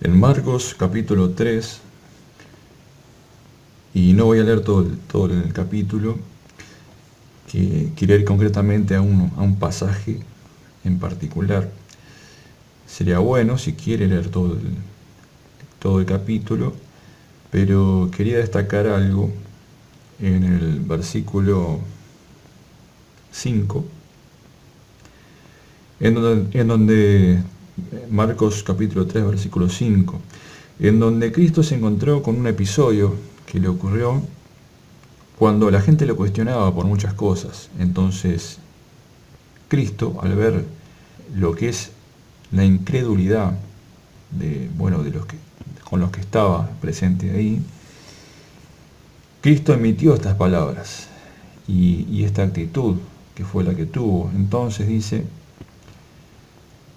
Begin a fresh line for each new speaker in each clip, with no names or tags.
En Marcos capítulo 3, y no voy a leer todo el capítulo, que quiero ir concretamente a un pasaje en particular. Sería bueno si quiere leer todo el capítulo, pero quería destacar algo en el versículo 5, en donde Marcos capítulo 3, versículo 5, en donde Cristo se encontró con un episodio que le ocurrió cuando la gente lo cuestionaba por muchas cosas. Entonces, Cristo, al ver lo que es la incredulidad con los que estaba presente ahí, Cristo emitió estas palabras y esta actitud que fue la que tuvo. Entonces dice,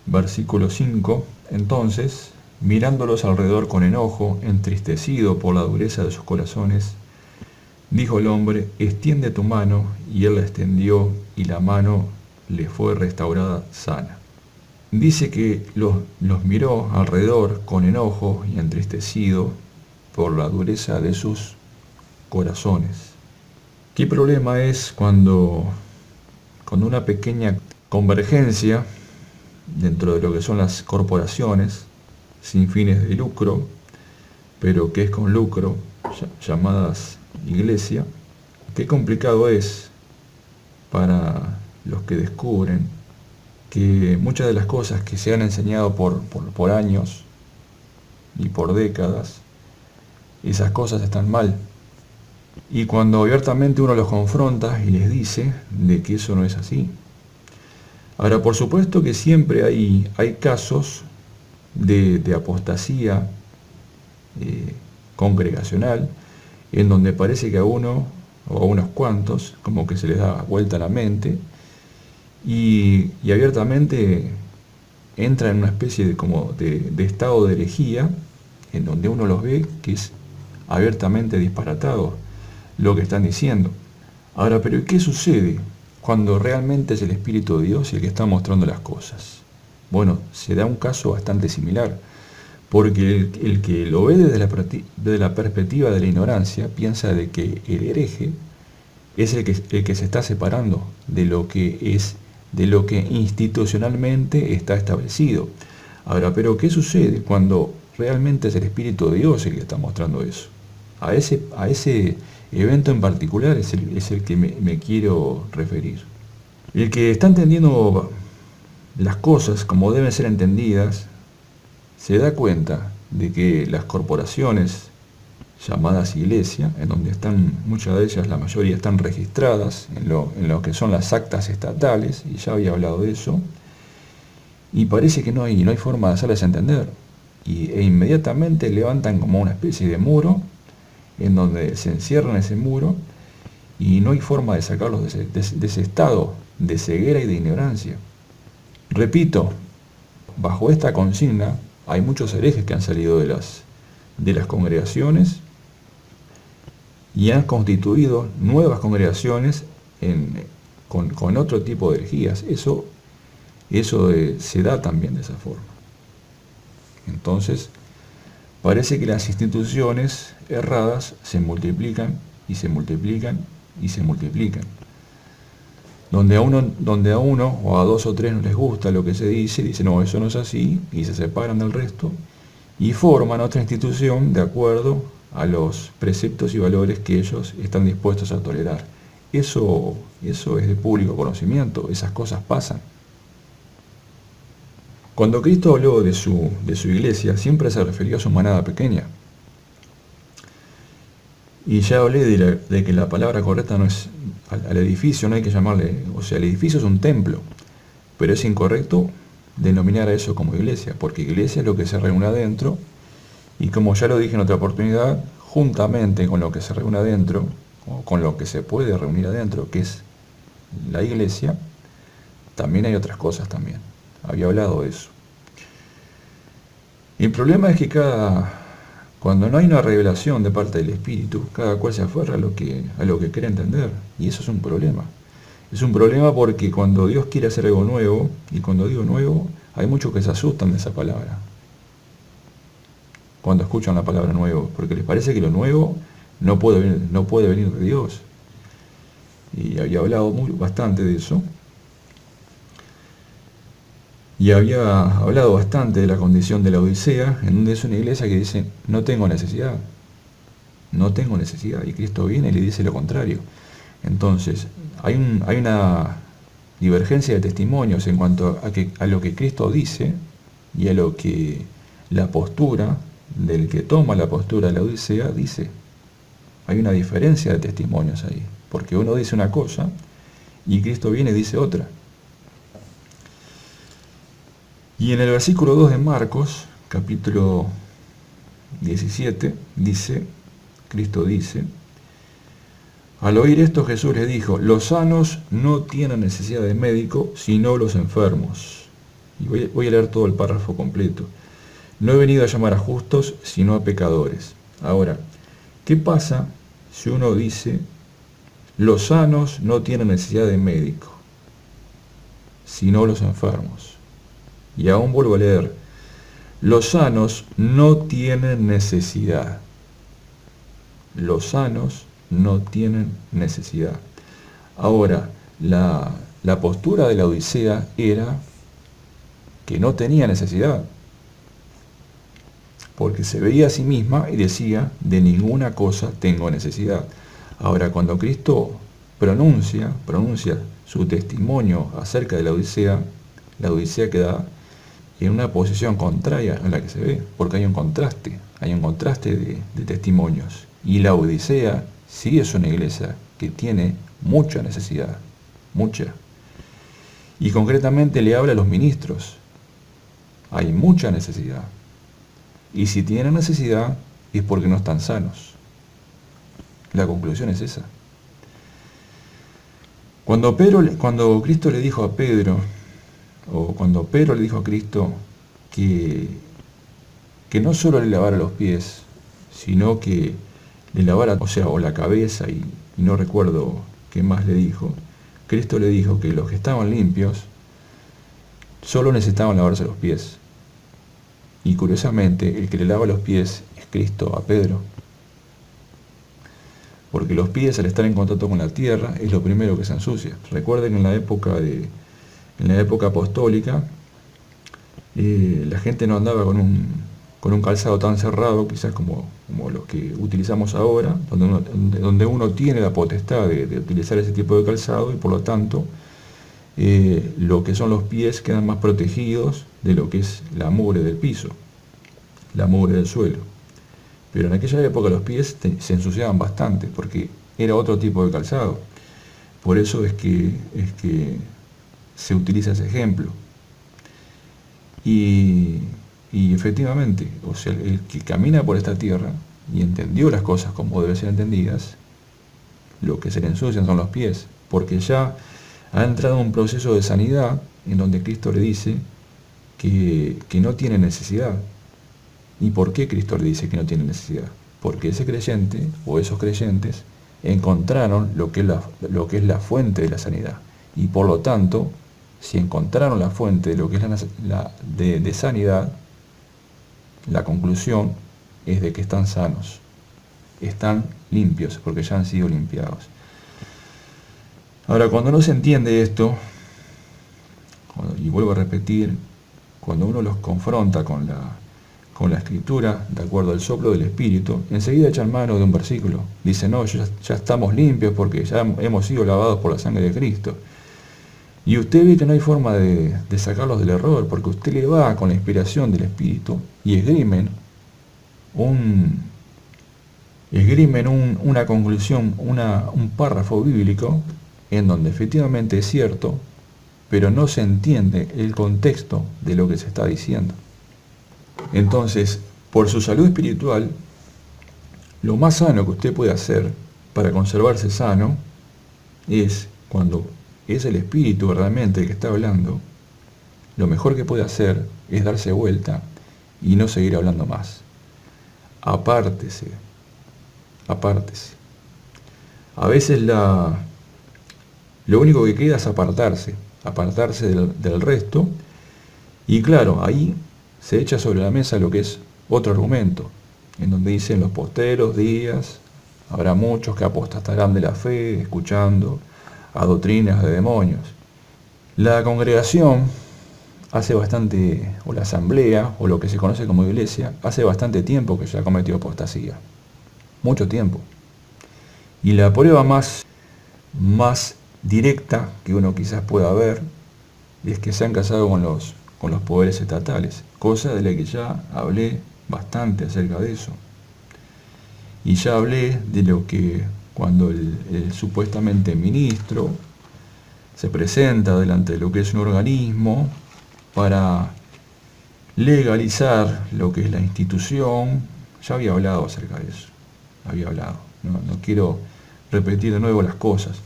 versículo 5, entonces, mirándolos alrededor con enojo, entristecido por la dureza de sus corazones, dijo el hombre, extiende tu mano, y él la extendió, y la mano le fue restaurada sana. Dice que los miró alrededor con enojo y entristecido por la dureza de sus corazones. ¿Qué problema es cuando una pequeña convergencia dentro de lo que son las corporaciones sin fines de lucro, pero que es con lucro, llamadas iglesia, qué complicado es para los que descubren que muchas de las cosas que se han enseñado por años y por décadas, esas cosas están mal. Y cuando abiertamente uno los confronta y les dice de que eso no es así. Ahora, por supuesto que siempre hay casos de apostasía congregacional, en donde parece que a uno o a unos cuantos como que se les da vuelta la mente y abiertamente entra en una especie de estado de herejía, en donde uno los ve que es abiertamente disparatado lo que están diciendo. Ahora, pero ¿qué sucede cuando realmente es el Espíritu de Dios el que está mostrando las cosas? Bueno, se da un caso bastante similar, porque el que lo ve desde la perspectiva de la ignorancia piensa de que el hereje es el que se está separando de lo que institucionalmente está establecido. Ahora, pero ¿qué sucede cuando realmente es el Espíritu de Dios el que está mostrando eso? A ese evento en particular es el que me quiero referir. El que está entendiendo las cosas como deben ser entendidas, se da cuenta de que las corporaciones llamadas iglesia, en donde están muchas de ellas, la mayoría están registradas en lo que son las actas estatales, y ya había hablado de eso, y parece que no hay forma de hacerles entender, e inmediatamente levantan como una especie de muro, en donde se encierran ese muro, y no hay forma de sacarlos de ese estado de ceguera y de ignorancia. Repito, bajo esta consigna hay muchos herejes que han salido de las congregaciones y han constituido nuevas congregaciones con otro tipo de herejías. Eso se da también de esa forma. Entonces, parece que las instituciones erradas se multiplican y se multiplican y se multiplican. Donde a uno o a dos o tres no les gusta lo que se dice, dicen no, eso no es así, y se separan del resto y forman otra institución de acuerdo a los preceptos y valores que ellos están dispuestos a tolerar. Eso es de público conocimiento, esas cosas pasan. Cuando Cristo habló de su iglesia, siempre se refirió a su manada pequeña. Y ya hablé de que la palabra correcta no es al edificio, no hay que llamarle, o sea, el edificio es un templo, pero es incorrecto denominar a eso como iglesia, porque iglesia es lo que se reúne adentro, y como ya lo dije en otra oportunidad, juntamente con lo que se reúne adentro, o con lo que se puede reunir adentro, que es la iglesia, también hay otras cosas también. Había hablado de eso. Y el problema es que cuando no hay una revelación de parte del Espíritu, cada cual se aferra a lo que quiere entender, y eso es un problema. Es un problema porque cuando Dios quiere hacer algo nuevo, y cuando digo nuevo, hay muchos que se asustan de esa palabra. cuando escuchan la palabra nuevo, porque les parece que lo nuevo no puede venir de Dios. Y había hablado bastante de eso. Y había hablado bastante de la condición de la Odisea, en donde es una iglesia que dice, no tengo necesidad. No tengo necesidad. Y Cristo viene y le dice lo contrario. Entonces, hay una divergencia de testimonios en cuanto a lo que Cristo dice y a lo que la postura del que toma la postura de la Odisea dice. Hay una diferencia de testimonios ahí, porque uno dice una cosa y Cristo viene y dice otra. Y en el versículo 2 de Marcos, capítulo 17, Cristo dice, al oír esto Jesús les dijo, los sanos no tienen necesidad de médico, sino los enfermos. Y voy a leer todo el párrafo completo. No he venido a llamar a justos, sino a pecadores. Ahora, ¿qué pasa si uno dice, los sanos no tienen necesidad de médico, sino los enfermos? Y aún vuelvo a leer, los sanos no tienen necesidad. Los sanos no tienen necesidad. Ahora, la postura de la Odisea era que no tenía necesidad, porque se veía a sí misma y decía, de ninguna cosa tengo necesidad. Ahora, cuando Cristo pronuncia su testimonio acerca de la Odisea queda en una posición contraria a la que se ve, porque hay un contraste de testimonios. Y la Odisea sí es una iglesia que tiene mucha necesidad, mucha. Y concretamente le habla a los ministros. Hay mucha necesidad. Y si tienen necesidad es porque no están sanos. La conclusión es esa. Cuando Cristo le dijo a Pedro, o cuando Pedro le dijo a Cristo que no solo le lavara los pies, sino que le lavara, o la cabeza, y no recuerdo qué más le dijo, Cristo le dijo que los que estaban limpios solo necesitaban lavarse los pies. Y curiosamente, el que le lava los pies es Cristo a Pedro. Porque los pies, al estar en contacto con la tierra, es lo primero que se ensucia. Recuerden que en la época apostólica, la gente no andaba con un calzado tan cerrado, quizás como los que utilizamos ahora, donde uno tiene la potestad de utilizar ese tipo de calzado, y por lo tanto, lo que son los pies quedan más protegidos de lo que es la mugre del piso, la mugre del suelo. Pero en aquella época los pies se ensuciaban bastante, porque era otro tipo de calzado. Por eso es que se utiliza ese ejemplo. Y efectivamente, el que camina por esta tierra y entendió las cosas como deben ser entendidas, lo que se le ensucian son los pies, porque ya ha entrado en un proceso de sanidad en donde Cristo le dice que no tiene necesidad. ¿Y por qué Cristo le dice que no tiene necesidad? Porque ese creyente o esos creyentes encontraron lo que es la fuente de la sanidad. Y por lo tanto, si encontraron la fuente de lo que es de sanidad, la conclusión es de que están sanos, están limpios, porque ya han sido limpiados. Ahora, cuando no se entiende esto, y vuelvo a repetir, cuando uno los confronta con la escritura, de acuerdo al soplo del Espíritu, enseguida echan mano de un versículo. Dice, no, ya estamos limpios porque ya hemos sido lavados por la sangre de Cristo. Y usted ve que no hay forma de sacarlos del error, porque usted le va con la inspiración del Espíritu y esgrimen una conclusión, un párrafo bíblico en donde efectivamente es cierto, pero no se entiende el contexto de lo que se está diciendo. Entonces, por su salud espiritual, lo más sano que usted puede hacer para conservarse sano es, cuando es el Espíritu realmente el que está hablando, lo mejor que puede hacer es darse vuelta y no seguir hablando más. Apártese. A veces lo único que queda es apartarse del resto, y claro, ahí se echa sobre la mesa lo que es otro argumento, en donde dice: en los posteros días habrá muchos que apostatarán de la fe, escuchando a doctrinas de demonios. La congregación hace bastante, o la asamblea, o lo que se conoce como iglesia, hace bastante tiempo que ya cometió apostasía. Mucho tiempo. Y la prueba más directa que uno quizás pueda ver es que se han casado con los poderes estatales, cosa de la que ya hablé bastante acerca de eso. Y ya hablé de lo que cuando el supuestamente ministro se presenta delante de lo que es un organismo para legalizar lo que es la institución, ya había hablado acerca de eso, había hablado, no quiero repetir de nuevo las cosas.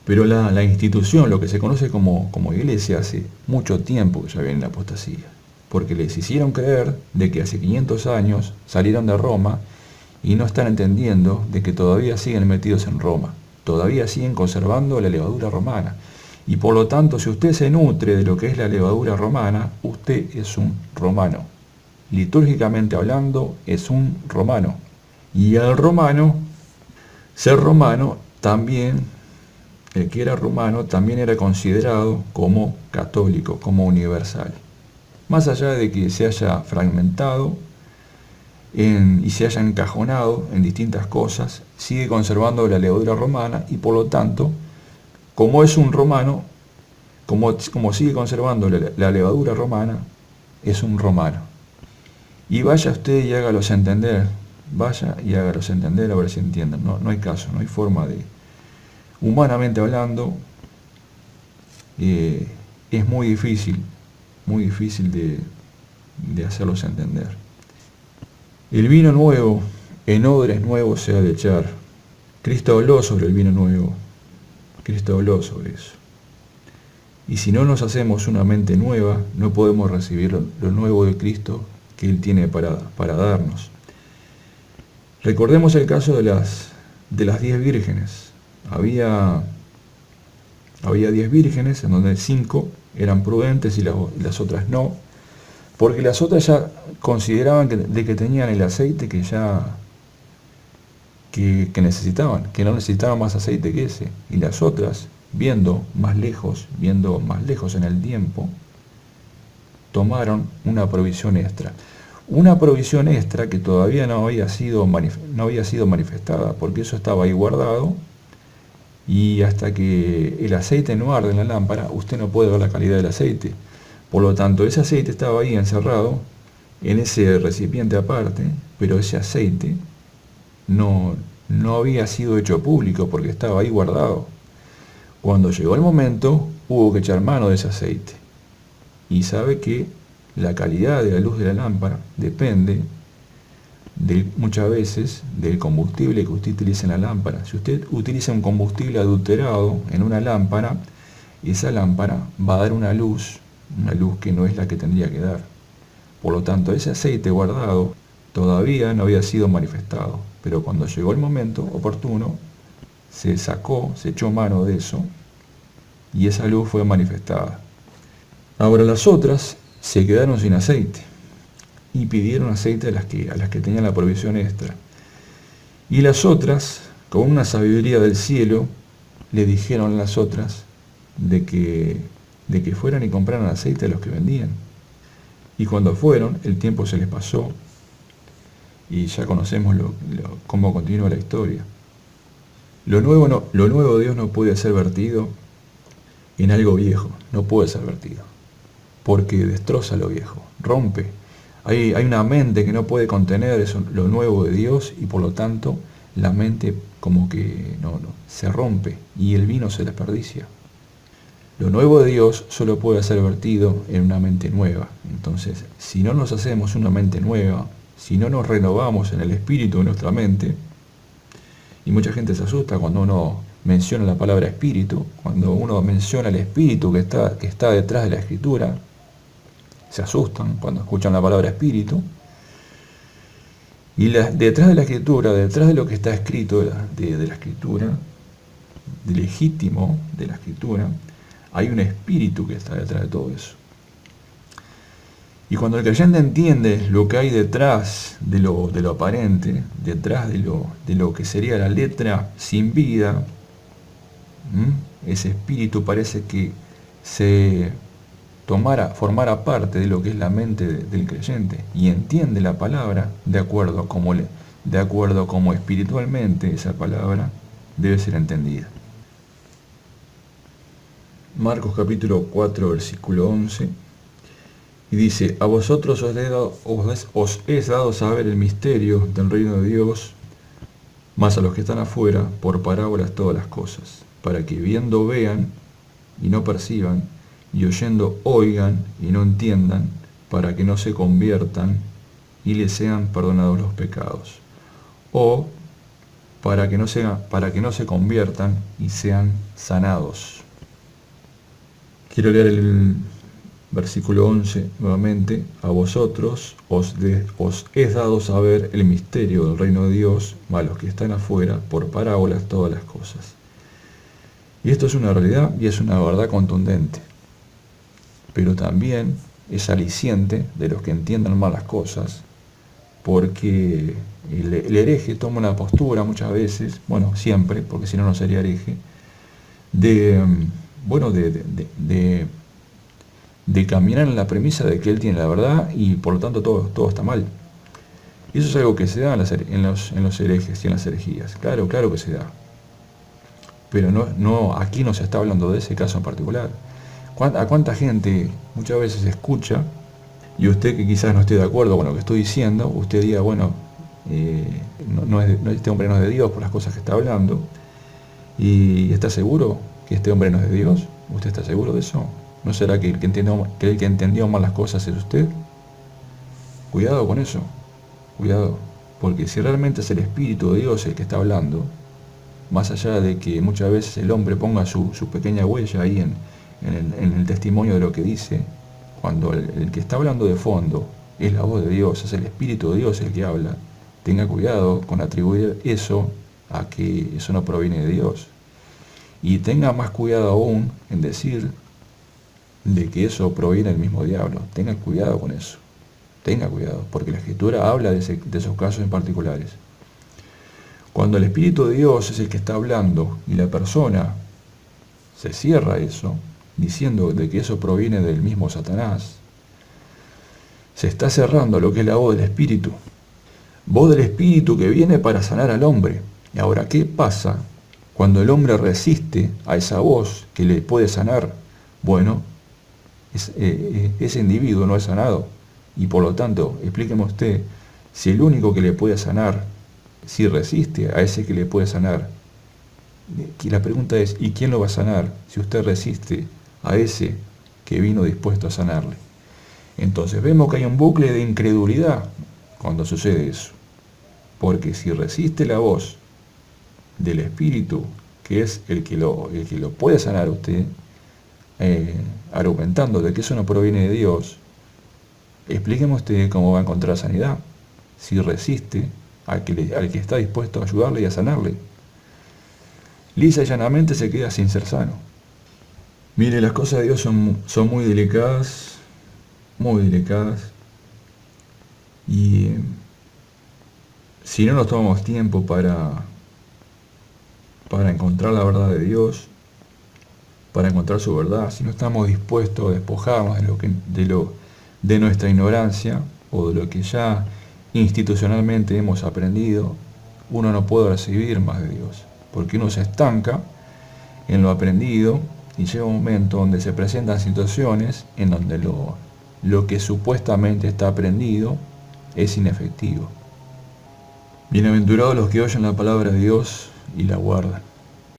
Pero la institución, lo que se conoce como iglesia, hace mucho tiempo que ya viene en la apostasía, porque les hicieron creer de que hace 500 años salieron de Roma y no están entendiendo de que todavía siguen metidos en Roma, todavía siguen conservando la levadura romana. Y por lo tanto, si usted se nutre de lo que es la levadura romana, usted es un romano. Litúrgicamente hablando, es un romano. Y al romano, ser romano también, el que era romano también era considerado como católico, como universal. Más allá de que se haya fragmentado y se haya encajonado en distintas cosas, sigue conservando la levadura romana y por lo tanto, como es un romano, como sigue conservando la levadura romana, es un romano. Y vaya usted y hágalos entender, vaya y hágalos entender a ver si entienden. No hay caso, no hay forma de... Humanamente hablando, es muy difícil de hacerlos entender. El vino nuevo en odres nuevos se ha de echar. Cristo habló sobre el vino nuevo. Cristo habló sobre eso. Y si no nos hacemos una mente nueva, no podemos recibir lo nuevo de Cristo que Él tiene para darnos. Recordemos el caso de las 10 vírgenes. Había 10 vírgenes, en donde 5 eran prudentes y las otras no, porque las otras ya consideraban que tenían el aceite que necesitaban, que no necesitaban más aceite que ese. Y las otras, viendo más lejos en el tiempo, tomaron una provisión extra. Una provisión extra que todavía no había sido manifestada, porque eso estaba ahí guardado, y hasta que el aceite no arde en la lámpara, usted no puede ver la calidad del aceite. Por lo tanto, ese aceite estaba ahí encerrado en ese recipiente aparte, pero ese aceite no había sido hecho público porque estaba ahí guardado. Cuando llegó el momento, hubo que echar mano de ese aceite. Y sabe que la calidad de la luz de la lámpara depende muchas veces del combustible que usted utiliza en la lámpara. Si usted utiliza un combustible adulterado en una lámpara, esa lámpara va a dar una luz que no es la que tendría que dar. Por lo tanto, ese aceite guardado todavía no había sido manifestado, pero cuando llegó el momento oportuno, se echó mano de eso, y esa luz fue manifestada. Ahora las otras se quedaron sin aceite, y pidieron aceite a las que tenían la provisión extra. Y las otras, con una sabiduría del cielo, le dijeron a las otras de que fueran y compraran aceite a los que vendían. Y cuando fueron, el tiempo se les pasó, y ya conocemos cómo continúa la historia. Lo nuevo de Dios no puede ser vertido en algo viejo, no puede ser vertido, porque destroza lo viejo, rompe. Hay una mente que no puede contener eso, lo nuevo de Dios, y por lo tanto la mente como que se rompe y el vino se desperdicia. Lo nuevo de Dios solo puede ser vertido en una mente nueva. Entonces, si no nos hacemos una mente nueva, si no nos renovamos en el espíritu de nuestra mente, y mucha gente se asusta cuando uno menciona la palabra espíritu, cuando uno menciona el espíritu que está detrás de la escritura, se asustan cuando escuchan la palabra espíritu. Y detrás de la escritura, detrás de lo que está escrito de la escritura, de legítimo de la escritura, hay un espíritu que está detrás de todo eso. Y cuando el creyente entiende lo que hay detrás de lo aparente, detrás de lo que sería la letra sin vida, ese espíritu parece que se formara parte de lo que es la mente del creyente y entiende la palabra de acuerdo a cómo espiritualmente esa palabra debe ser entendida. Marcos capítulo 4, versículo 11, y dice: a vosotros os es dado saber el misterio del reino de Dios, mas a los que están afuera, por parábolas todas las cosas, para que viendo vean y no perciban, y oyendo oigan y no entiendan, para que no se conviertan y les sean perdonados los pecados. O para que no se conviertan y sean sanados. Quiero leer el versículo 11 nuevamente. A vosotros os es dado saber el misterio del reino de Dios, mas a los que están afuera, por parábolas todas las cosas. Y esto es una realidad y es una verdad contundente, pero también es aliciente de los que entiendan mal las cosas, porque el hereje toma una postura muchas veces, bueno, siempre, porque si no, no sería hereje, de caminar en la premisa de que él tiene la verdad y por lo tanto todo está mal. Y eso es algo que se da en los herejes y en las herejías. Claro que se da. Pero aquí no se está hablando de ese caso en particular. ¿A cuánta gente muchas veces escucha, y usted que quizás no esté de acuerdo con lo que estoy diciendo, usted diga, bueno, este hombre no es de Dios por las cosas que está hablando, y está seguro que este hombre no es de Dios? ¿Usted está seguro de eso? ¿No será que el que entendió mal las cosas es usted? Cuidado con eso, cuidado, porque si realmente es el Espíritu de Dios el que está hablando, más allá de que muchas veces el hombre ponga su pequeña huella ahí en el testimonio de lo que dice, cuando el que está hablando de fondo es la voz de Dios, es el Espíritu de Dios el que habla, tenga cuidado con atribuir eso a que eso no proviene de Dios. Y tenga más cuidado aún en decir de que eso proviene del mismo diablo. Tenga cuidado con eso. Tenga cuidado, porque la Escritura habla de esos casos en particulares. Cuando el Espíritu de Dios es el que está hablando y la persona se cierra a eso, diciendo de que eso proviene del mismo Satanás, se está cerrando a lo que es la voz del Espíritu. Voz del Espíritu que viene para sanar al hombre. Y ahora, ¿qué pasa cuando el hombre resiste a esa voz que le puede sanar? Bueno, ese individuo no es sanado. Y por lo tanto, explíqueme usted, si el único que le puede sanar, si resiste a ese que le puede sanar, y la pregunta es, ¿y quién lo va a sanar si usted resiste a ese que vino dispuesto a sanarle? Entonces vemos que hay un bucle de incredulidad cuando sucede eso. Porque si resiste la voz del Espíritu, que es el que lo puede sanar a usted, argumentando de que eso no proviene de Dios, explíqueme usted cómo va a encontrar sanidad si resiste al que está dispuesto a ayudarle y a sanarle. Lisa y llanamente se queda sin ser sano. Mire, las cosas de Dios son muy delicadas, y si no nos tomamos tiempo para encontrar la verdad de Dios, para encontrar su verdad, si no estamos dispuestos a despojarnos de nuestra ignorancia o de lo que ya institucionalmente hemos aprendido, uno no puede recibir más de Dios, porque uno se estanca en lo aprendido y llega un momento donde se presentan situaciones en donde lo que supuestamente está aprendido es inefectivo. Bienaventurados los que oyen la palabra de Dios y la guardan.